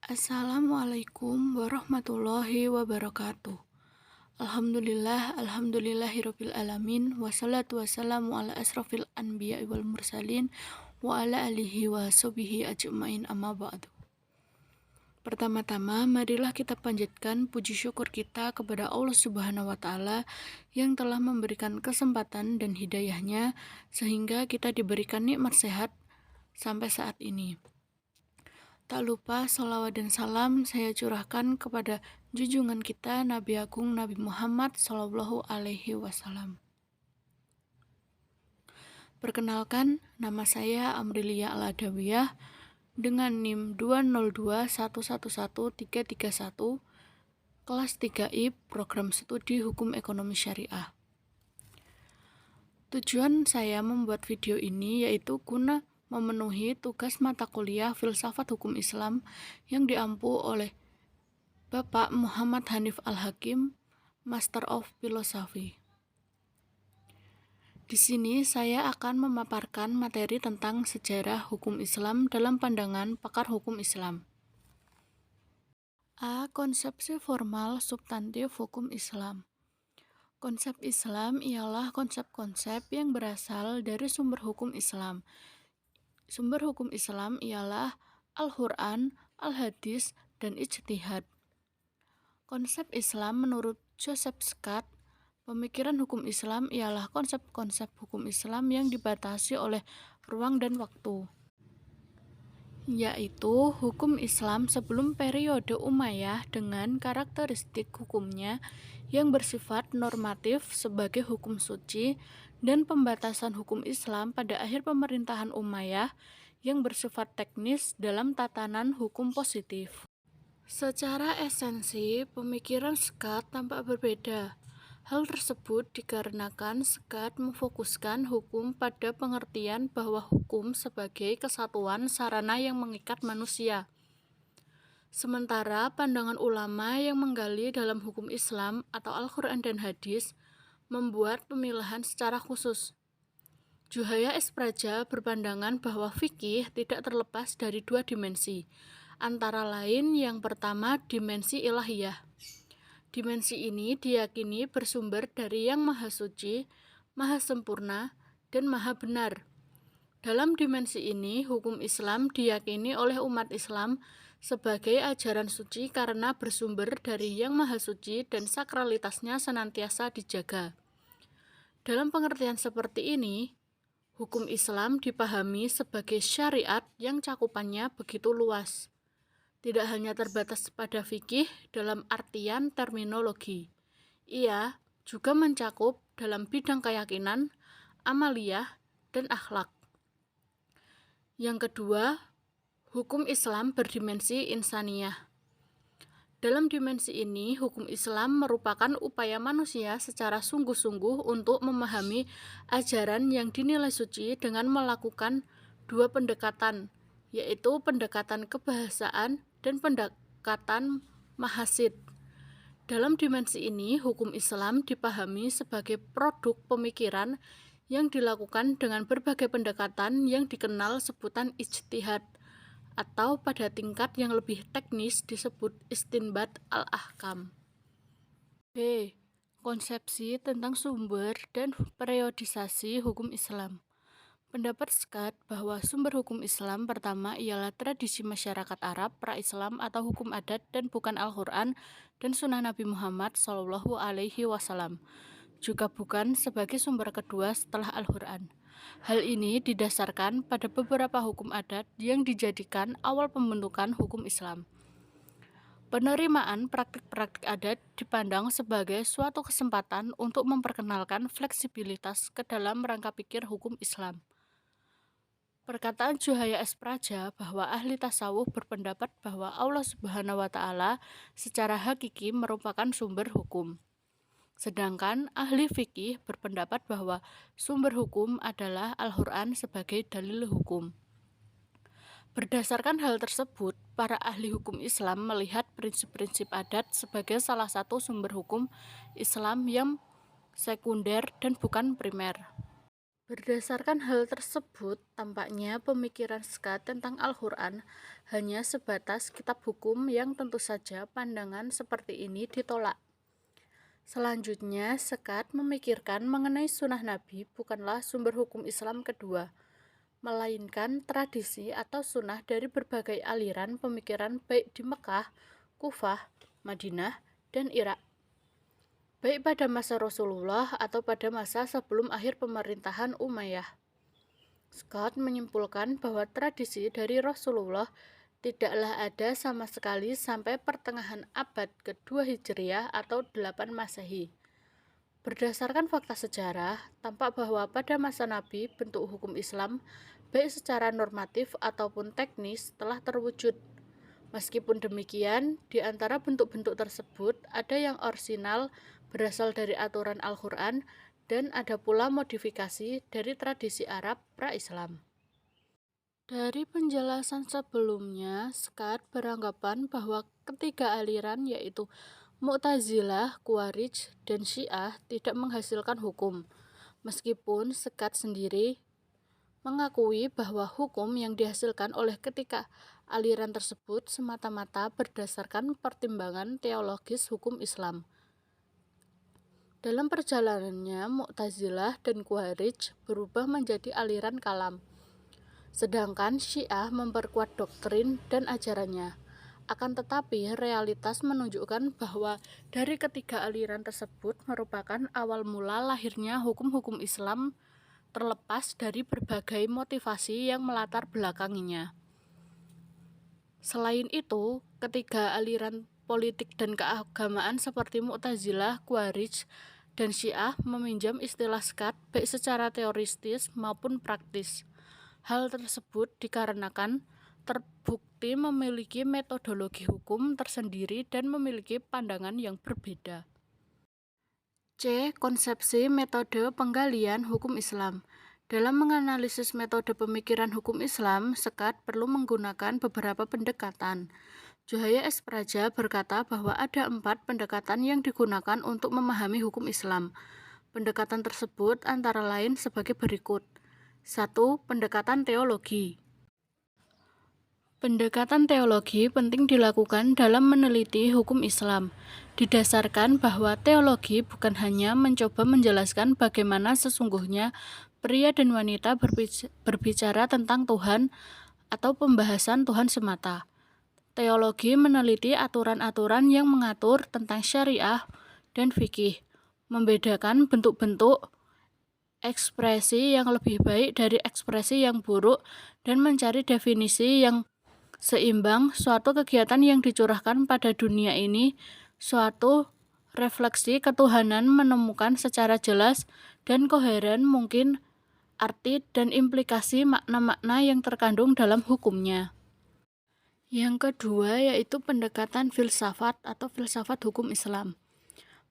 Assalamualaikum warahmatullahi wabarakatuh. Alhamdulillahirabbil alamin, wassalatu wassalamu ala asrofil anbiya'i wal mursalin wa ala alihi wa sahbihi ajmain, amma ba'du. Pertama-tama, marilah kita panjatkan puji syukur kita kepada Allah Subhanahu wa Ta'ala yang telah memberikan kesempatan dan hidayahnya sehingga kita diberikan nikmat sehat sampai saat ini. Tak lupa salawat dan salam saya curahkan kepada junjungan kita Nabi Agung Nabi Muhammad Sallallahu Alaihi Wasallam. Perkenalkan, nama saya Amrilia Al-Adawiyah dengan NIM 202111331, kelas 3I, program studi Hukum Ekonomi Syariah. Tujuan saya membuat video ini yaitu guna memenuhi tugas mata kuliah Filsafat Hukum Islam yang diampu oleh Bapak Muhammad Hanif Al-Hakim, Master of Philosophy. Di sini saya akan memaparkan materi tentang sejarah hukum Islam dalam pandangan pakar hukum Islam. A. Konsepsi formal substantif hukum Islam. Konsep Islam ialah konsep-konsep yang berasal dari sumber hukum Islam. Sumber hukum Islam ialah Al-Quran, Al-Hadis, dan Ijtihad. Konsep Islam menurut Joseph Scott, pemikiran hukum Islam ialah konsep-konsep hukum Islam yang dibatasi oleh ruang dan waktu, yaitu hukum Islam sebelum periode Umayyah dengan karakteristik hukumnya yang bersifat normatif sebagai hukum suci, dan pembatasan hukum Islam pada akhir pemerintahan Umayyah yang bersifat teknis dalam tatanan hukum positif. Secara esensi, pemikiran Scott tampak berbeda. Hal tersebut dikarenakan Scott memfokuskan hukum pada pengertian bahwa hukum sebagai kesatuan sarana yang mengikat manusia. Sementara pandangan ulama yang menggali dalam hukum Islam atau Al-Quran dan Hadis membuat pemilahan secara khusus. Juhaya S. Praja berpandangan bahwa fikih tidak terlepas dari dua dimensi, antara lain yang pertama dimensi ilahiyah. Dimensi ini diyakini bersumber dari Yang Maha Suci, Maha Sempurna, dan Maha Benar. Dalam dimensi ini, hukum Islam diyakini oleh umat Islam sebagai ajaran suci karena bersumber dari Yang Maha Suci dan sakralitasnya senantiasa dijaga. Dalam pengertian seperti ini, hukum Islam dipahami sebagai syariat yang cakupannya begitu luas. Tidak hanya terbatas pada fikih dalam artian terminologi. Ia juga mencakup dalam bidang keyakinan, amaliyah, dan akhlak. Yang kedua, hukum Islam berdimensi insaniyah. Dalam dimensi ini, hukum Islam merupakan upaya manusia secara sungguh-sungguh untuk memahami ajaran yang dinilai suci dengan melakukan dua pendekatan, yaitu pendekatan kebahasaan dan pendekatan mahasid. Dalam dimensi ini, hukum Islam dipahami sebagai produk pemikiran yang dilakukan dengan berbagai pendekatan yang dikenal sebutan ijtihad, atau pada tingkat yang lebih teknis disebut istinbat al-ahkam. B. Konsepsi tentang sumber dan periodisasi hukum Islam. Pendapat Scott bahwa sumber hukum Islam pertama ialah tradisi masyarakat Arab pra-Islam atau hukum adat dan bukan Al-Quran dan Sunnah Nabi Muhammad Sallallahu Alaihi Wasallam. Juga bukan sebagai sumber kedua setelah Al-Quran. Hal ini didasarkan pada beberapa hukum adat yang dijadikan awal pembentukan hukum Islam. Penerimaan praktik-praktik adat dipandang sebagai suatu kesempatan untuk memperkenalkan fleksibilitas ke dalam rangka pikir hukum Islam. Perkataan Juhaya S. Praja bahwa ahli tasawuf berpendapat bahwa Allah Subhanahu wa Ta'ala secara hakiki merupakan sumber hukum. Sedangkan ahli fikih berpendapat bahwa sumber hukum adalah Al-Quran sebagai dalil hukum. Berdasarkan hal tersebut, para ahli hukum Islam melihat prinsip-prinsip adat sebagai salah satu sumber hukum Islam yang sekunder dan bukan primer. Berdasarkan hal tersebut, tampaknya pemikiran Scott tentang Al-Quran hanya sebatas kitab hukum yang tentu saja pandangan seperti ini ditolak. Selanjutnya, Scott memikirkan mengenai sunnah Nabi bukanlah sumber hukum Islam kedua, melainkan tradisi atau sunnah dari berbagai aliran pemikiran baik di Mekah, Kufah, Madinah, dan Irak. Baik pada masa Rasulullah atau pada masa sebelum akhir pemerintahan Umayyah. Scott menyimpulkan bahwa tradisi dari Rasulullah tidaklah ada sama sekali sampai pertengahan abad kedua Hijriah atau 8 Masehi. Berdasarkan fakta sejarah, tampak bahwa pada masa Nabi bentuk hukum Islam, baik secara normatif ataupun teknis, telah terwujud. Meskipun demikian, di antara bentuk-bentuk tersebut ada yang orisinal berasal dari aturan Al-Quran dan ada pula modifikasi dari tradisi Arab pra-Islam. Dari penjelasan sebelumnya, Scott beranggapan bahwa ketiga aliran yaitu Mu'tazilah, Khawarij, dan Syiah tidak menghasilkan hukum, meskipun Scott sendiri mengakui bahwa hukum yang dihasilkan oleh ketiga aliran tersebut semata-mata berdasarkan pertimbangan teologis hukum Islam. Dalam perjalanannya, Mu'tazilah dan Khawarij berubah menjadi aliran kalam, sedangkan Syiah memperkuat doktrin dan ajarannya. Akan tetapi, realitas menunjukkan bahwa dari ketiga aliran tersebut merupakan awal mula lahirnya hukum-hukum Islam terlepas dari berbagai motivasi yang melatar belakanginya. Selain itu, ketiga aliran politik dan keagamaan seperti Mu'tazilah, Khawarij, dan Syiah meminjam istilah Scott baik secara teoristis maupun praktis. Hal tersebut dikarenakan terbukti memiliki metodologi hukum tersendiri dan memiliki pandangan yang berbeda. C. Konsepsi metode penggalian hukum Islam. Dalam menganalisis metode pemikiran hukum Islam, Scott perlu menggunakan beberapa pendekatan. Juhaya S. Praja berkata bahwa ada 4 pendekatan yang digunakan untuk memahami hukum Islam. Pendekatan tersebut antara lain sebagai berikut. 1. Pendekatan teologi. Pendekatan teologi penting dilakukan dalam meneliti hukum Islam, didasarkan bahwa teologi bukan hanya mencoba menjelaskan bagaimana sesungguhnya pria dan wanita berbicara tentang Tuhan atau pembahasan Tuhan semata. Teologi meneliti aturan-aturan yang mengatur tentang syariah dan fikih, membedakan bentuk-bentuk ekspresi yang lebih baik dari ekspresi yang buruk, dan mencari definisi yang seimbang suatu kegiatan yang dicurahkan pada dunia ini, suatu refleksi ketuhanan menemukan secara jelas dan koheren mungkin arti dan implikasi makna-makna yang terkandung dalam hukumnya. Yang kedua yaitu pendekatan filsafat atau filsafat hukum Islam.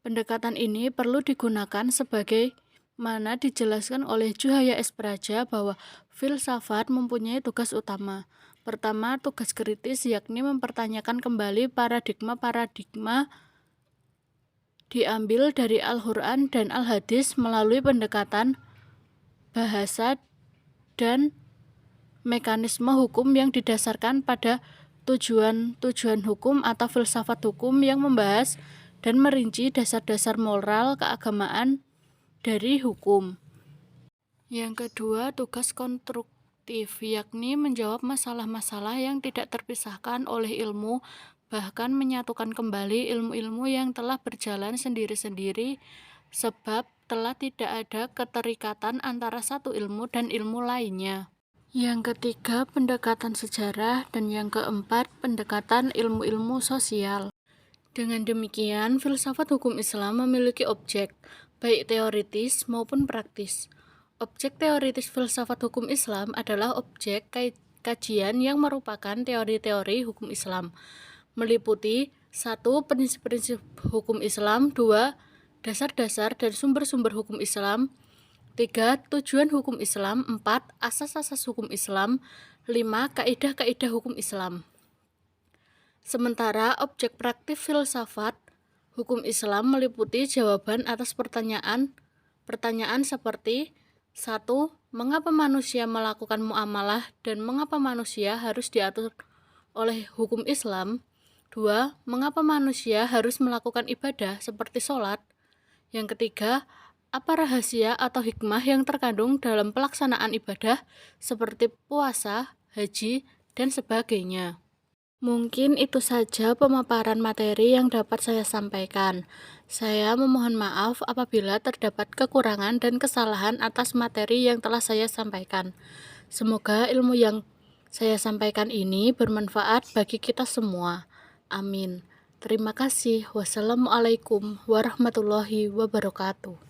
Pendekatan ini perlu digunakan sebagai mana dijelaskan oleh Juhaya S. Praja bahwa filsafat mempunyai tugas utama. Pertama, tugas kritis yakni mempertanyakan kembali paradigma-paradigma diambil dari Al-Quran dan Al-Hadis melalui pendekatan bahasa dan mekanisme hukum yang didasarkan pada tujuan-tujuan hukum atau filsafat hukum yang membahas dan merinci dasar-dasar moral keagamaan dari hukum. Yang kedua, tugas konstruktif yakni menjawab masalah-masalah yang tidak terpisahkan oleh ilmu, bahkan menyatukan kembali ilmu-ilmu yang telah berjalan sendiri-sendiri sebab telah tidak ada keterikatan antara satu ilmu dan ilmu lainnya. Yang ketiga, pendekatan sejarah, dan yang keempat, pendekatan ilmu-ilmu sosial. Dengan demikian, filsafat hukum Islam memiliki objek, baik teoritis maupun praktis. Objek teoritis filsafat hukum Islam adalah objek kajian yang merupakan teori-teori hukum Islam, meliputi 1. Prinsip-prinsip hukum Islam, 2. Dasar-dasar dan sumber-sumber hukum Islam, 3. Tujuan hukum Islam, 4. Asas-asas hukum Islam, 5. Kaidah-kaidah hukum Islam. Sementara objek praktis filsafat hukum Islam meliputi jawaban atas pertanyaan seperti 1. Mengapa manusia melakukan muamalah dan mengapa manusia harus diatur oleh hukum Islam? 2. Mengapa manusia harus melakukan ibadah seperti sholat? Yang ketiga, apa rahasia atau hikmah yang terkandung dalam pelaksanaan ibadah seperti puasa, haji, dan sebagainya? Mungkin itu saja pemaparan materi yang dapat saya sampaikan. Saya memohon maaf apabila terdapat kekurangan dan kesalahan atas materi yang telah saya sampaikan. Semoga ilmu yang saya sampaikan ini bermanfaat bagi kita semua. Amin. Terima kasih. Wassalamualaikum warahmatullahi wabarakatuh.